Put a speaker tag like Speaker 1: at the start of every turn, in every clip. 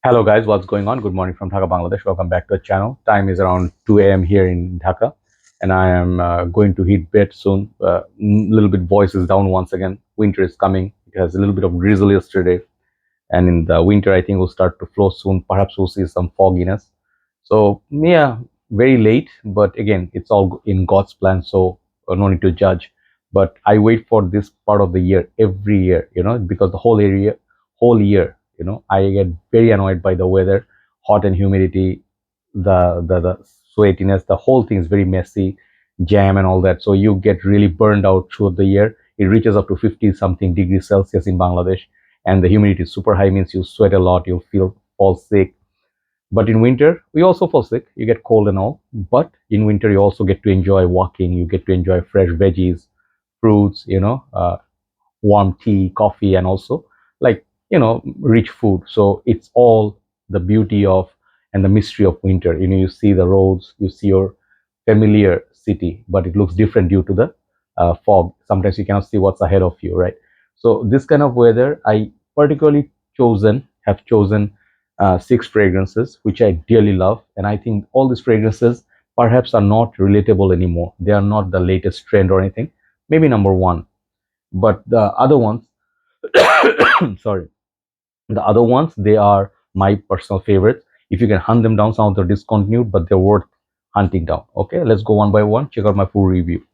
Speaker 1: Hello guys, what's going on? Good morning from Dhaka, Bangladesh. Welcome back to the channel. Time is around 2 a.m. here in Dhaka, and I am going to hit bed soon. Little bit voice is down once again. Winter is coming. It has a little bit of drizzle yesterday, and in the winter I think will start to flow soon. Perhaps we'll see some fogginess. So yeah, very late, but again, it's all in God's plan, so no need to judge. But I wait for this part of the year every year, because the whole year, I get very annoyed by the weather, hot and humidity, the sweatiness, the whole thing is very messy, jam and all that. So you get really burned out throughout the year. It reaches up to 50 something degrees Celsius in Bangladesh, and the humidity is super high, means you sweat a lot, you fall sick. But in winter, we also fall sick. You get cold and all. But in winter, you also get to enjoy walking. You get to enjoy fresh veggies, fruits, warm tea, coffee, and also like, rich food. So it's all the beauty of and the mystery of winter. You see the roads, you see your familiar city, but it looks different due to the fog. Sometimes you cannot see what's ahead of you, right? So this kind of weather, I particularly have chosen six fragrances, which I dearly love. And I think all these fragrances perhaps are not relatable anymore. They are not the latest trend or anything. Maybe number one. But the other ones, sorry, the other ones, they are my personal favorites. If you can hunt them down, some of them are discontinued, but they're worth hunting down. Okay, let's go one by one. Check out my full review.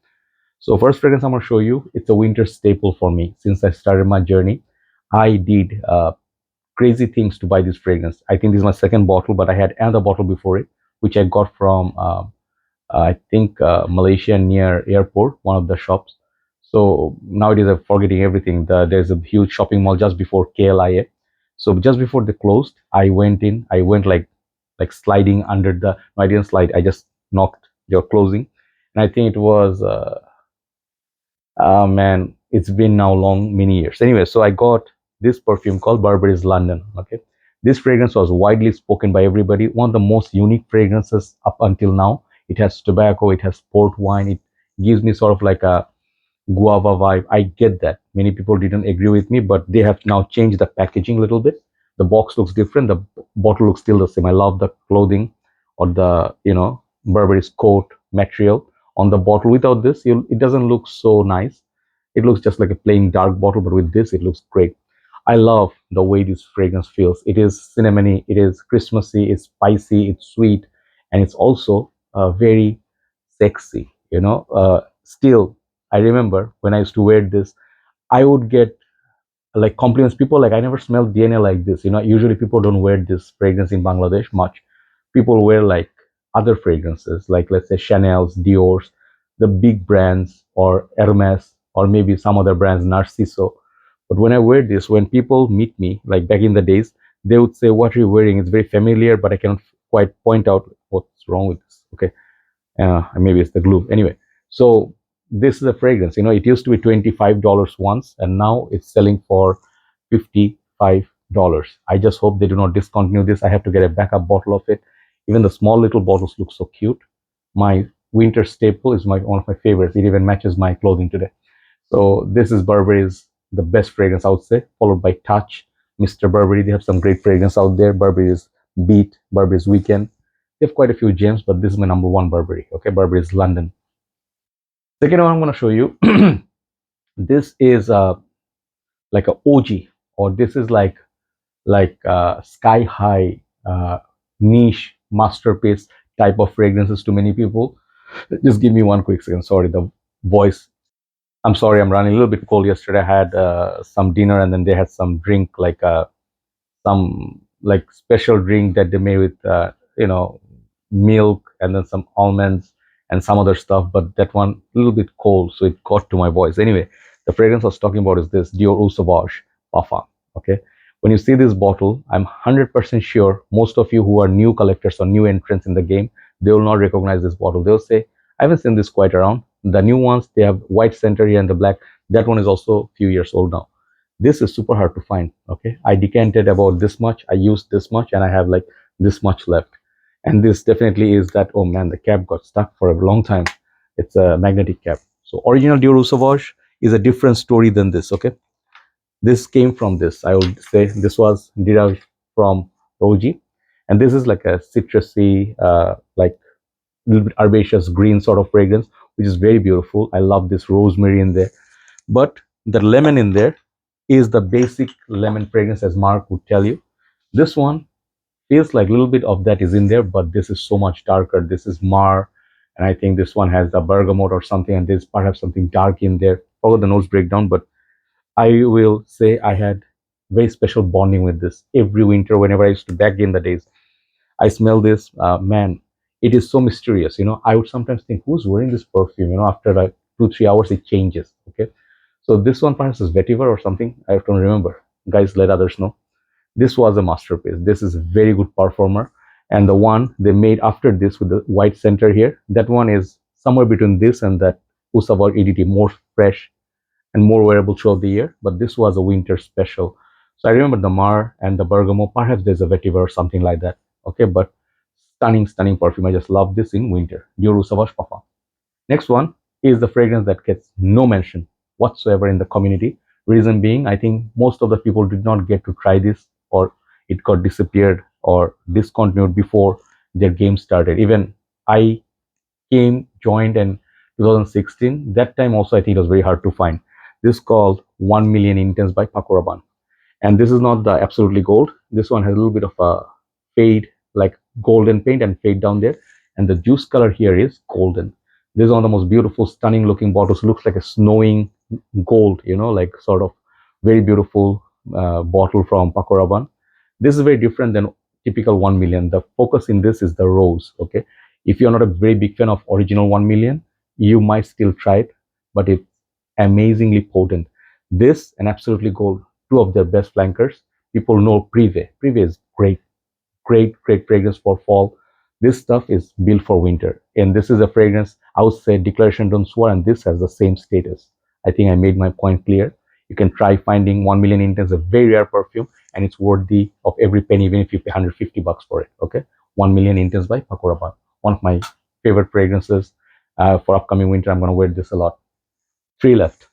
Speaker 1: So first fragrance I'm going to show you, it's a winter staple for me. Since I started my journey, I did crazy things to buy this fragrance. I think this is my second bottle, but I had another bottle before it, which I got from I think Malaysia near airport, one of the shops. So nowadays I'm forgetting everything. There's a huge shopping mall just before KLIA. So just before they closed, I went in. I went like sliding under the. No, I didn't slide. I just knocked your closing, and I think it was. Man, it's been now long many years. Anyway, so I got this perfume called Burberry's London. Okay, this fragrance was widely spoken by everybody. One of the most unique fragrances up until now. It has tobacco. It has port wine. It gives me sort of like a guava vibe. I get that. Many people didn't agree with me, but they have now changed the packaging a little bit. The box looks different. The bottle looks still the same. I love the clothing or the Burberry's coat material on the bottle. Without this, it doesn't look so nice. It looks just like a plain dark bottle, but with this, it looks great. I love the way this fragrance feels. It is cinnamony, it is Christmassy, it's spicy, it's sweet, and it's also very sexy. Still, I remember when I used to wear this, I would get like compliments. People like, I never smelled DNA like this. Usually people don't wear this fragrance in Bangladesh much. People wear like other fragrances, like let's say Chanel's, Dior's, the big brands, or Hermes, or maybe some other brands, Narciso. But when I wear this, when people meet me, like back in the days, they would say, "What are you wearing? It's very familiar, but I cannot quite point out what's wrong with this." Okay, maybe it's the glue. Anyway, so this is a fragrance. It used to be $25 once, and now it's selling for $55. I just hope they do not discontinue this. I have to get a backup bottle of it. Even the small little bottles look so cute. My winter staple is one of my favorites. It even matches my clothing today. So this is Burberry's, the best fragrance, I would say, followed by Touch, Mr. Burberry. They have some great fragrance out there. Burberry's Beat, Burberry's Weekend. They have quite a few gems, but this is my number one Burberry. Okay, Burberry's London. Second one I'm going to show you. This is like a OG, or this is like sky high niche masterpiece type of fragrances to many people. Just give me one quick second. Sorry, the voice. I'm sorry, I'm running a little bit cold. Yesterday I had some dinner, and then they had some drink, like some like special drink that they made with milk, and then some almonds and some other stuff. But that one a little bit cold, so it got to my voice. Anyway, the fragrance I was talking about is this Dior Sauvage Parfum. Okay, when you see this bottle, I'm 100% sure most of you who are new collectors or new entrants in the game, they will not recognize this bottle. They'll say, I haven't seen this quite around. The new ones, they have white center here and the black. That one is also a few years old now. This is super hard to find. Okay, I decanted about this much, I used this much, and I have like this much left. And this definitely is that. Oh man, the cap got stuck for a long time. It's a magnetic cap. So original Dior Sauvage is a different story than this. Okay, this came from this. I would say this was derived from OG. And this is like a citrusy, like little bit herbaceous green sort of fragrance, which is very beautiful. I love this rosemary in there. But the lemon in there is the basic lemon fragrance, as Mark would tell you. This one feels like a little bit of that is in there, but this is so much darker. This is Mar, and I think this one has the bergamot or something, and there's perhaps something dark in there. Forgot the notes breakdown, but I will say I had very special bonding with this. Every winter, whenever I used to, back in the days, I smell this. Man, it is so mysterious. I would sometimes think, who's wearing this perfume? After like 2-3 hours, it changes. Okay, so this one perhaps is vetiver or something. I don't remember. Guys, let others know. This was a masterpiece. This is a very good performer. And the one they made after this with the white center here, that one is somewhere between this and that Usava EDT, more fresh and more wearable throughout the year. But this was a winter special. So I remember the Mar and the Bergamo. Perhaps there's a vetiver or something like that. Okay, but stunning, stunning perfume. I just love this in winter. Dior Sauvage Parfum. Next one is the fragrance that gets no mention whatsoever in the community. Reason being, I think most of the people did not get to try this, or it got disappeared or discontinued before their game started. Even I joined in 2016. That time also I think it was very hard to find. This is called 1 Million Intense by Paco Rabanne. And this is not the absolutely gold. This one has a little bit of a fade, like golden paint and fade down there. And the juice color here is golden. This is one of the most beautiful, stunning looking bottles. It looks like a snowing gold, like sort of very beautiful bottle from Paco Rabanne. This is very different than typical 1 million. The focus in this is the rose. Okay, if you're not a very big fan of original 1 million, you might still try it, but it's amazingly potent. This and absolutely gold, two of their best flankers. People know Privé. Privé is great, great, great fragrance for fall. This stuff is built for winter, and this is a fragrance I would say Declaration Don't Swear, and this has the same status. I think I made my point clear. You can try finding 1 million intense, a very rare perfume, and it's worthy of every penny, even if you pay $150 for it. Okay, 1 million intense by Paco Rabanne, one of my favorite fragrances for upcoming winter. I'm going to wear this a lot. Three left.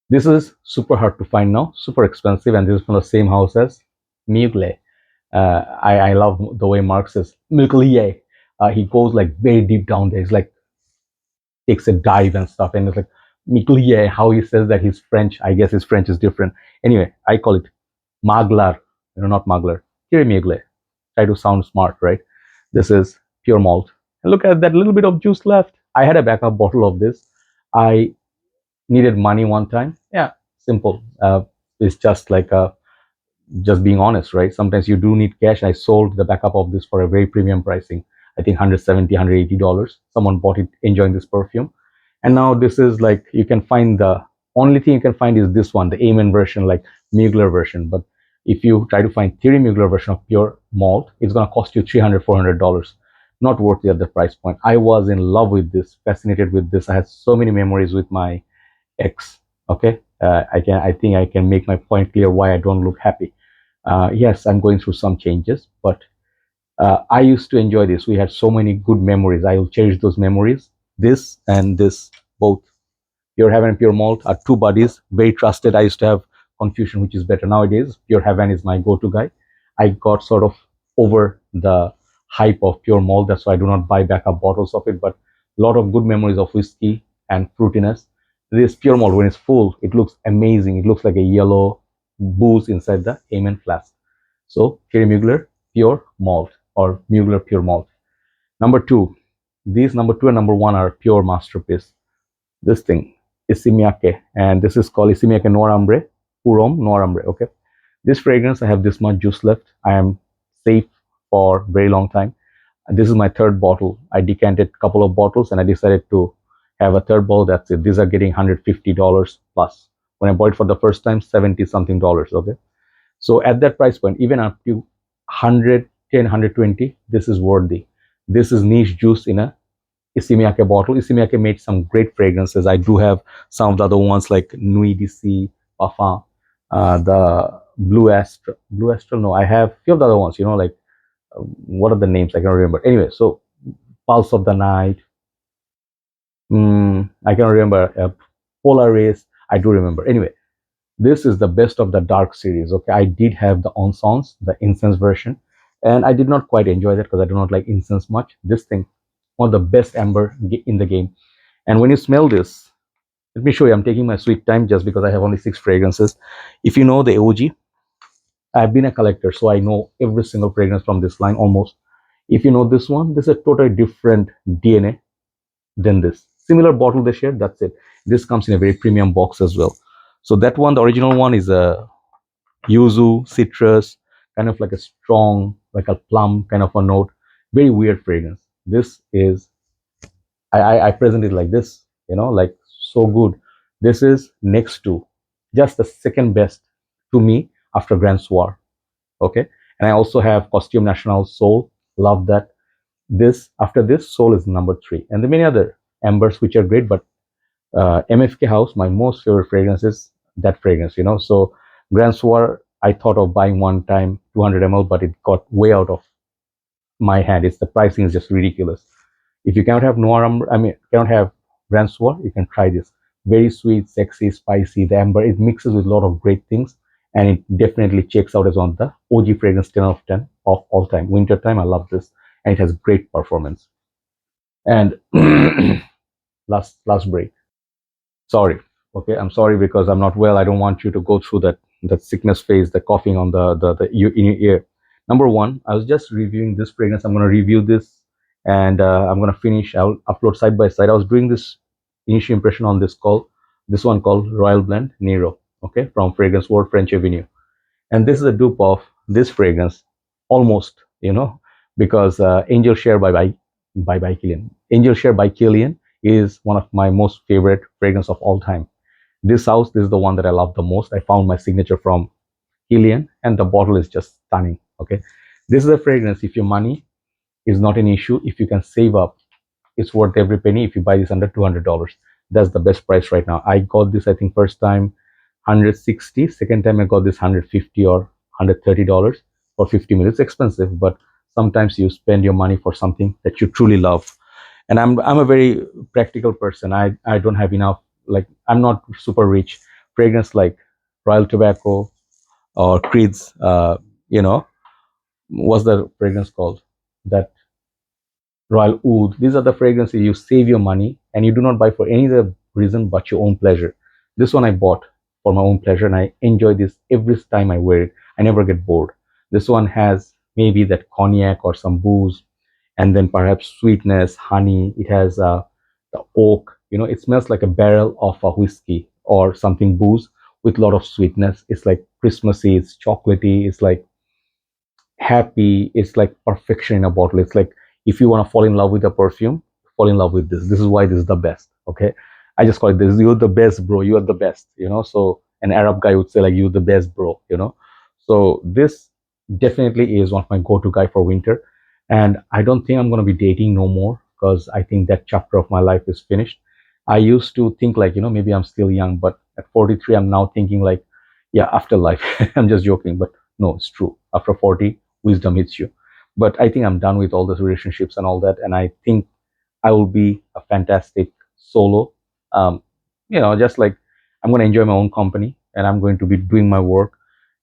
Speaker 1: This is super hard to find now, super expensive, and this is from the same house as Mugler. I love the way Mark says Mugler. He goes like very deep down there. He's like takes a dive and stuff, and it's like Mugler. How he says that he's French. I guess his French is different. Anyway, I call it Mugler. Not Mugler. Thierry Mugler. Try to sound smart, right? This is pure malt. And look at that little bit of juice left. I had a backup bottle of this. I needed money one time. Yeah, simple. It's just like just being honest, right? Sometimes you do need cash. I sold the backup of this for a very premium pricing. I think $170, $180. Someone bought it enjoying this perfume. And now this is like, you can find the only thing you can find is this one, the Amen version, like Mugler version. But if you try to find Thierry Mugler version of pure malt, it's going to cost you $300, $400. Not worth it at the price point. I was in love with this, fascinated with this. I had so many memories with my ex. Okay, I think I can make my point clear why I don't look happy. Yes, I'm going through some changes, but I used to enjoy this. We had so many good memories. I will cherish those memories. This and this, both Pure Heaven and Pure Malt, are two buddies, very trusted. I used to have confusion which is better. Nowadays Pure Heaven is my go-to guy. I got sort of over the hype of Pure Malt, that's why I do not buy backup bottles of it, but a lot of good memories of whiskey and fruitiness. This Pure Malt, when it's full, it looks amazing. It looks like a yellow booze inside the Amen flask. So Thierry Mugler Pure Malt, or Mugler Pure Malt. Number two, these number two and number one are pure masterpiece. This thing, Issey Miyake, and this is called Issey Miyake Noir Ambre, Purom Noir Ambre. Okay, this fragrance, I have this much juice left. I am safe for very long time. This is my third bottle. I decanted a couple of bottles and I decided to have a third bottle. That's it. These are getting $150 plus. When I bought it for the first time, 70 something dollars. Okay, so at that price point, even up to 110, 120, this is worthy. This is niche juice in a Issey Miyake bottle. Issey Miyake made some great fragrances. I do have some of the other ones like Nuit d'Issey, Parfum, the Blue Astral. Blue Astral, no, I have a few of the other ones, like what are the names? I can't remember. Anyway, so Pulse of the Night. I can remember. Polaris, I do remember. Anyway, This is the best of the dark series. Okay, I did have the Encens, the incense version, and I did not quite enjoy that because I do not like incense much. This thing, one of the best amber in the game. And when you smell this, let me show you. I'm taking my sweet time just because I have only 6 fragrances. If you know the OG, I've been a collector, so I know every single fragrance from this line almost. If you know this one, this is a totally different DNA than this. Similar bottle they share, that's it. This comes in a very premium box as well. So that one, the original one, is a yuzu, citrus, kind of like a strong, like a plum kind of a note. Very weird fragrance. This is, I present it like this, like so good. This is next to, just the second best to me after Grand Soir. Okay, and I also have Costume National Soul. Love that. This, after this, Soul is number 3, and the many other ambers which are great. But MFK House, my most favorite fragrance is that fragrance. So Grand Soir, I thought of buying one time 200 ml, but it got way out of my hand. It's the pricing is just ridiculous. If you cannot have Noir, cannot have Grand Soir, you can try this. Very sweet, sexy, spicy. The amber, it mixes with a lot of great things, and it definitely checks out as one of the OG fragrance 10 out of 10 of all time. Winter time, I love this, and it has great performance. And last break. Sorry. Okay, I'm sorry because I'm not well. I don't want you to go through that sickness phase, the coughing on the in your ear. Number one, I was just reviewing this fragrance. I'm going to review this, and I'm going to finish. I'll upload side by side. I was doing this initial impression on this one called Royal Blend Nero, okay, from Fragrance World French Avenue. And this is a dupe of this fragrance, almost, because Angel Share by Kilian. Angel Share by Kilian is one of my most favorite fragrance of all time. This house, this is the one that I love the most. I found my signature from Kilian, and the bottle is just stunning. Okay, this is a fragrance. If your money is not an issue, if you can save up, it's worth every penny. If you buy this under $200, that's the best price right now. I got this, I think, first time 160. Second time I got this 150 or $130 for 50 ml. It's expensive, but sometimes you spend your money for something that you truly love. And I'm a very practical person. I don't have enough, like, I'm not super rich. Fragrance like Royal Tobacco or Creed's, what's the fragrance called? That Royal Oud. These are the fragrances you save your money and you do not buy for any other reason but your own pleasure. This one I bought for my own pleasure, and I enjoy this every time I wear it. I never get bored. This one has maybe that cognac or some booze, and then perhaps sweetness, honey. It has the oak. It smells like a barrel of a whiskey or something booze with a lot of sweetness. It's like Christmassy. It's chocolatey. It's like happy. It's like perfection in a bottle. It's like, if you want to fall in love with a perfume, fall in love with this. This is why this is the best. Okay, I just call it this. You're the best, bro. You are the best. So an Arab guy would say like, you're the best, bro. So this definitely is one of my go-to guy for winter. And I don't think I'm going to be dating no more, because I think that chapter of my life is finished. I used to think like, maybe I'm still young, but at 43, I'm now thinking like, yeah, afterlife. I'm just joking, but no, it's true. After 40, wisdom hits you. But I think I'm done with all those relationships and all that, and I think I will be a fantastic solo. Just like, I'm going to enjoy my own company, and I'm going to be doing my work,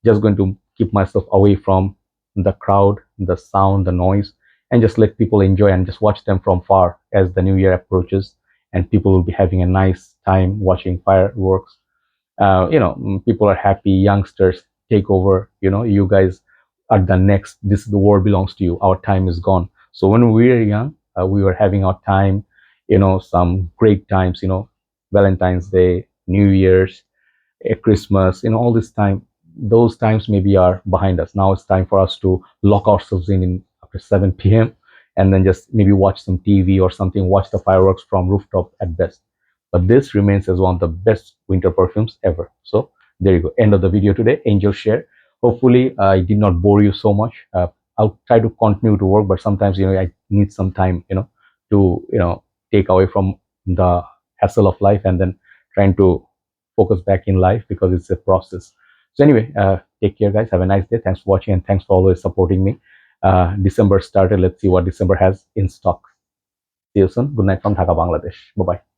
Speaker 1: just going to keep myself away from the crowd, the sound, the noise, and just let people enjoy and just watch them from far as the new year approaches, and people will be having a nice time watching fireworks. People are happy, youngsters take over. You guys are the next. The world belongs to you. Our time is gone. So when we were young, we were having our time, some great times, Valentine's Day, New Year's, Christmas, all this time. Those times maybe are behind us. Now it's time for us to lock ourselves in after 7 p.m. and then just maybe watch some TV or something, watch the fireworks from rooftop at best. But this remains as one of the best winter perfumes ever. So there you go. End of the video today. Angel Share. Hopefully I did not bore you so much. I'll try to continue to work, but sometimes I need some time to take away from the hassle of life, and then trying to focus back in life, because it's a process. So anyway, take care, guys. Have a nice day. Thanks for watching, and thanks for always supporting me. December started. Let's see what December has in stock. See you soon. Good night from Dhaka, Bangladesh. Bye bye.